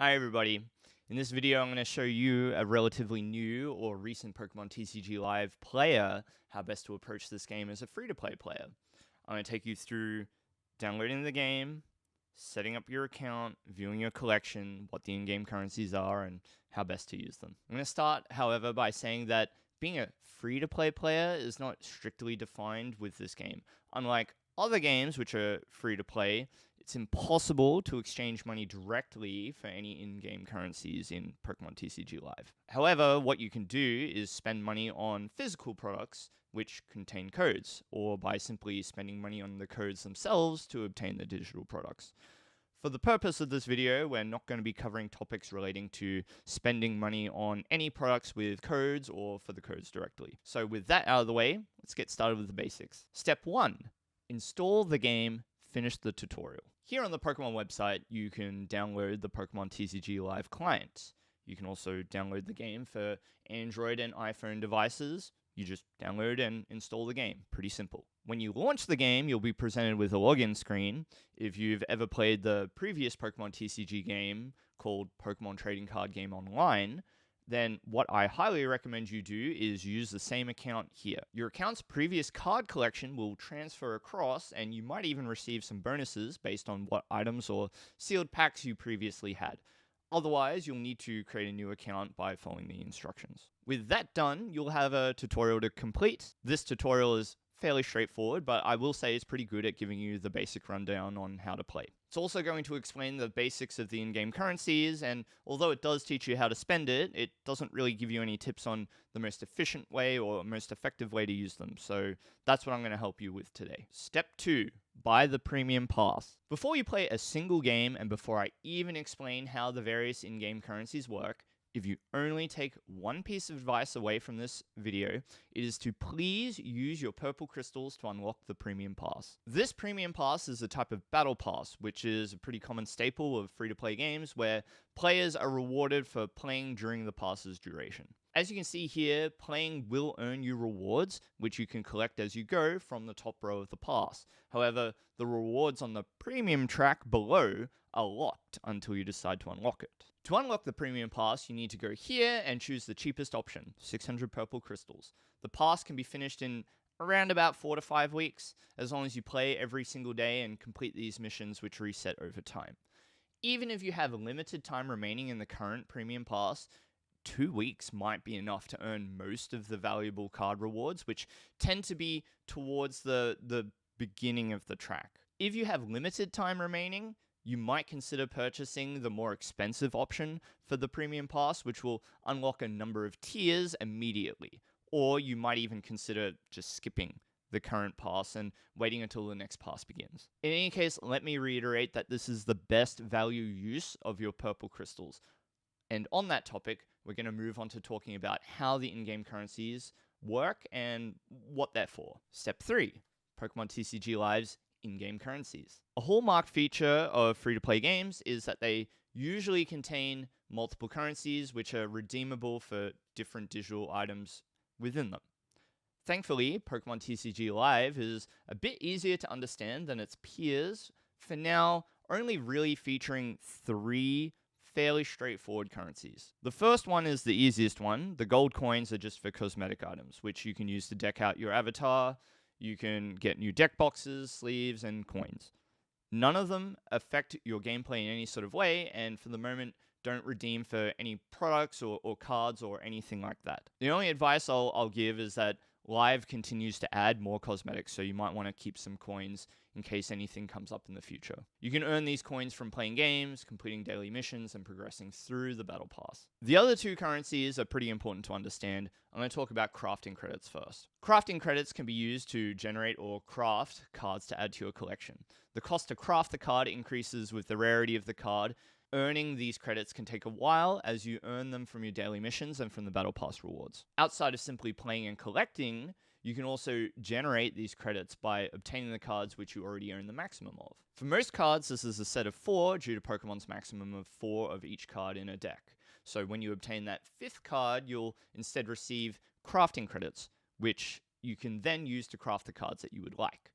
Hi everybody. In this video I'm going to show you a relatively new or recent Pokemon TCG Live player how best to approach this game as a free-to-play player. I'm going to take you through downloading the game, setting up your account, viewing your collection, what the in-game currencies are, and how best to use them. I'm going to start, however, by saying that being a free-to-play player is not strictly defined with this game. Unlike other games which are free-to-play, it's impossible to exchange money directly for any in-game currencies in Pokemon TCG Live. However, what you can do is spend money on physical products which contain codes, or by simply spending money on the codes themselves to obtain the digital products. For the purpose of this video, we're not going to be covering topics relating to spending money on any products with codes or for the codes directly. So with that out of the way, let's get started with the basics. Step 1. Install the game, finish the tutorial. Here on the Pokemon website, you can download the Pokemon TCG Live client. You can also download the game for Android and iPhone devices. You just download and install the game. Pretty simple. When you launch the game, you'll be presented with a login screen. If you've ever played the previous Pokemon TCG game called Pokemon Trading Card Game Online, then what I highly recommend you do is use the same account here. Your account's previous card collection will transfer across, and you might even receive some bonuses based on what items or sealed packs you previously had. Otherwise, you'll need to create a new account by following the instructions. With that done, you'll have a tutorial to complete. This tutorial is fairly straightforward, but I will say it's pretty good at giving you the basic rundown on how to play. It's also going to explain the basics of the in-game currencies, and although it does teach you how to spend it, it doesn't really give you any tips on the most efficient way or most effective way to use them. So that's what I'm going to help you with today. Step 2. Buy the premium pass. Before you play a single game, and before I even explain how the various in-game currencies work, if you only take one piece of advice away from this video, it is to please use your purple crystals to unlock the premium pass. This premium pass is a type of battle pass, which is a pretty common staple of free-to-play games where players are rewarded for playing during the pass's duration. As you can see here, playing will earn you rewards, which you can collect as you go from the top row of the pass. However, the rewards on the premium track below are locked until you decide to unlock it. To unlock the premium pass, you need to go here and choose the cheapest option, 600 purple crystals. The pass can be finished in around about 4 to 5 weeks, as long as you play every single day and complete these missions which reset over time. Even if you have limited time remaining in the current premium pass, 2 weeks might be enough to earn most of the valuable card rewards, which tend to be towards the beginning of the track. If you have limited time remaining, you might consider purchasing the more expensive option for the premium pass, which will unlock a number of tiers immediately. Or you might even consider just skipping the current pass and waiting until the next pass begins. In any case, let me reiterate that this is the best value use of your purple crystals. And on that topic, we're going to move on to talking about how the in-game currencies work and what they're for. Step 3, Pokemon TCG Live's in-game currencies. A hallmark feature of free-to-play games is that they usually contain multiple currencies which are redeemable for different digital items within them. Thankfully, Pokemon TCG Live is a bit easier to understand than its peers, for now only really featuring 3 fairly straightforward currencies. The first one is the easiest one. The gold coins are just for cosmetic items, which you can use to deck out your avatar. You can get new deck boxes, sleeves, and coins. None of them affect your gameplay in any sort of way, and for the moment, don't redeem for any products or cards or anything like that. The only advice I'll give is that Live continues to add more cosmetics, so you might want to keep some coins in case anything comes up in the future. You can earn these coins from playing games, completing daily missions, and progressing through the battle pass. The other 2 currencies are pretty important to understand. I'm going to talk about crafting credits first. Crafting credits can be used to generate or craft cards to add to your collection. The cost to craft the card increases with the rarity of the card. Earning these credits can take a while as you earn them from your daily missions and from the Battle Pass rewards. Outside of simply playing and collecting, you can also generate these credits by obtaining the cards which you already own the maximum of. For most cards, this is a set of 4 due to Pokemon's maximum of 4 of each card in a deck. So when you obtain that 5th card, you'll instead receive crafting credits, which you can then use to craft the cards that you would like.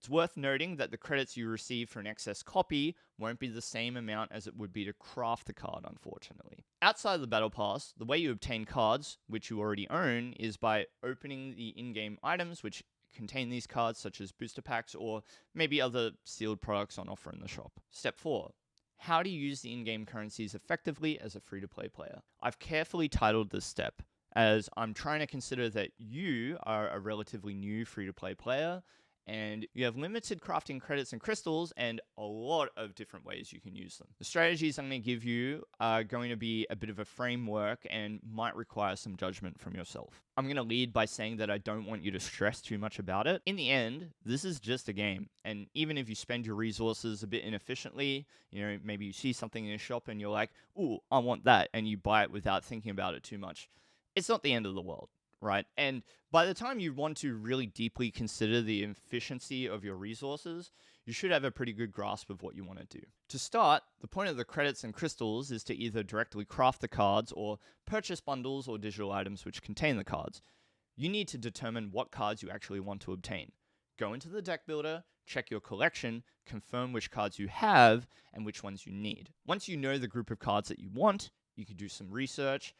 It's worth noting that the credits you receive for an excess copy won't be the same amount as it would be to craft the card, unfortunately. Outside of the Battle Pass, the way you obtain cards, which you already own, is by opening the in-game items which contain these cards, such as booster packs or maybe other sealed products on offer in the shop. Step 4. How to use the in-game currencies effectively as a free-to-play player. I've carefully titled this step, as I'm trying to consider that you are a relatively new free-to-play player, and you have limited crafting credits and crystals and a lot of different ways you can use them. The strategies I'm going to give you are going to be a bit of a framework and might require some judgment from yourself. I'm going to lead by saying that I don't want you to stress too much about it. In the end, this is just a game, and even if you spend your resources a bit inefficiently, maybe you see something in a shop and you're like, ooh, I want that, and you buy it without thinking about it too much, it's not the end of the world. Right? And by the time you want to really deeply consider the efficiency of your resources, you should have a pretty good grasp of what you want to do. To start, the point of the credits and crystals is to either directly craft the cards or purchase bundles or digital items which contain the cards. You need to determine what cards you actually want to obtain. Go into the deck builder, check your collection, confirm which cards you have and which ones you need. Once you know the group of cards that you want, you can do some research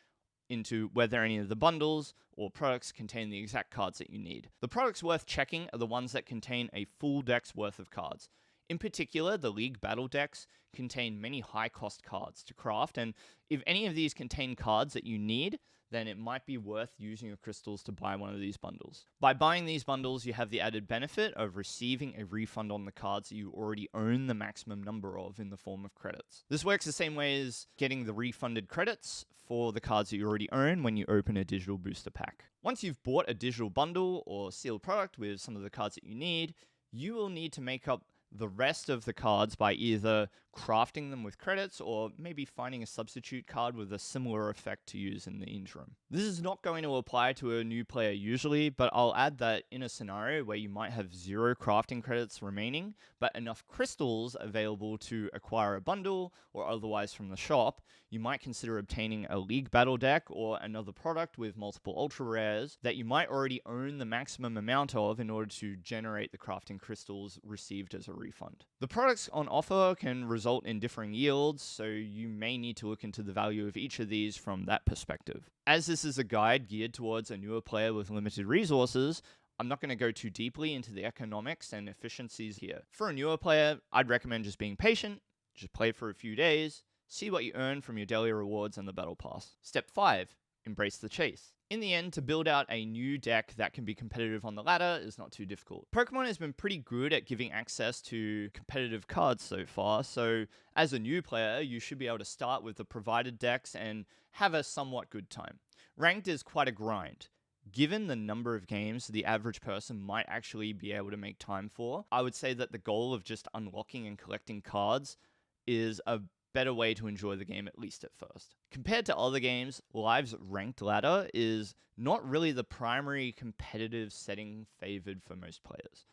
into whether any of the bundles or products contain the exact cards that you need. The products worth checking are the ones that contain a full deck's worth of cards. In particular, the League Battle decks contain many high-cost cards to craft, and if any of these contain cards that you need, then it might be worth using your crystals to buy one of these bundles. By buying these bundles, you have the added benefit of receiving a refund on the cards that you already own the maximum number of in the form of credits. This works the same way as getting the refunded credits for the cards that you already own when you open a digital booster pack. Once you've bought a digital bundle or sealed product with some of the cards that you need, you will need to make up the rest of the cards by either crafting them with credits or maybe finding a substitute card with a similar effect to use in the interim. This is not going to apply to a new player usually, but I'll add that in a scenario where you might have 0 crafting credits remaining, but enough crystals available to acquire a bundle or otherwise from the shop, you might consider obtaining a League Battle deck or another product with multiple ultra rares that you might already own the maximum amount of in order to generate the crafting crystals received as a refund. The products on offer can result in differing yields, so you may need to look into the value of each of these from that perspective. As this is a guide geared towards a newer player with limited resources, I'm not going to go too deeply into the economics and efficiencies here. For a newer player, I'd recommend just being patient, just play for a few days, see what you earn from your daily rewards and the Battle Pass. Step 5. Embrace the chase. In the end, to build out a new deck that can be competitive on the ladder is not too difficult. Pokemon has been pretty good at giving access to competitive cards so far, so as a new player, you should be able to start with the provided decks and have a somewhat good time. Ranked is quite a grind. Given the number of games the average person might actually be able to make time for, I would say that the goal of just unlocking and collecting cards is a better way to enjoy the game, at least at first. Compared to other games, Live's ranked ladder is not really the primary competitive setting favored for most players.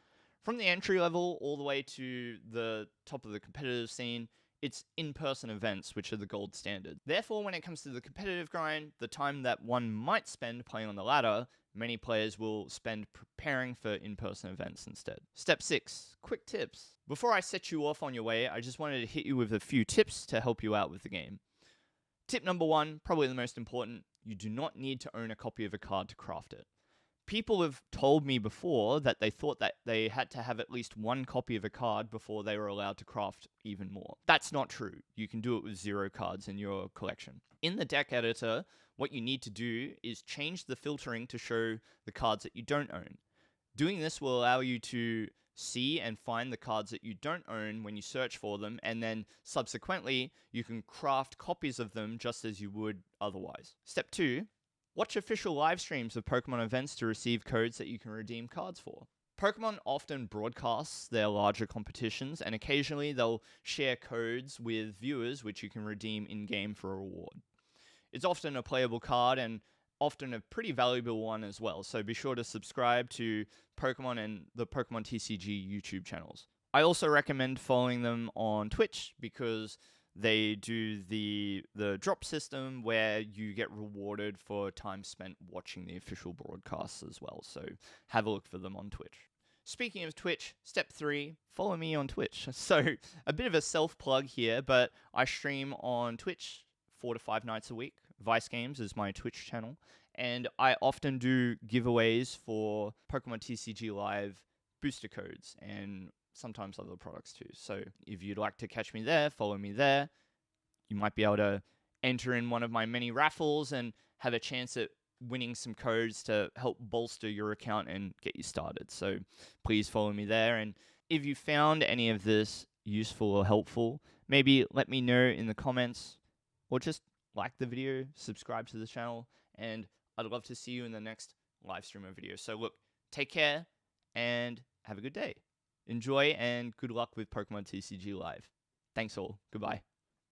From the entry level all the way to the top of the competitive scene, it's in-person events which are the gold standard. Therefore, when it comes to the competitive grind, the time that one might spend playing on the ladder, many players will spend preparing for in-person events instead. Step 6. Quick tips. Before I set you off on your way, I just wanted to hit you with a few tips to help you out with the game. Tip number 1, probably the most important, you do not need to own a copy of a card to craft it. People have told me before that they thought that they had to have at least 1 copy of a card before they were allowed to craft even more. That's not true. You can do it with 0 cards in your collection. In the deck editor, what you need to do is change the filtering to show the cards that you don't own. Doing this will allow you to see and find the cards that you don't own when you search for them, and then subsequently you can craft copies of them just as you would otherwise. Step 2. Watch official live streams of Pokemon events to receive codes that you can redeem cards for. Pokemon often broadcasts their larger competitions, and occasionally they'll share codes with viewers which you can redeem in-game for a reward. It's often a playable card and often a pretty valuable one as well, so be sure to subscribe to Pokemon and the Pokémon TCG YouTube channels. I also recommend following them on Twitch because they do the drop system where you get rewarded for time spent watching the official broadcasts as well, so have a look for them on Twitch. Speaking of Twitch, step 3, follow me on Twitch. So, a bit of a self-plug here, but I stream on Twitch 4 to 5 nights a week. Vice Games is my Twitch channel, and I often do giveaways for Pokemon TCG Live booster codes and sometimes other products too. So, if you'd like to catch me there, follow me there. You might be able to enter in one of my many raffles and have a chance at winning some codes to help bolster your account and get you started. So please follow me there. And if you found any of this useful or helpful, maybe let me know in the comments, or just like the video, subscribe to the channel, and I'd love to see you in the next live stream or video. So look, take care and have a good day. Enjoy and good luck with Pokemon TCG Live. Thanks all. Goodbye.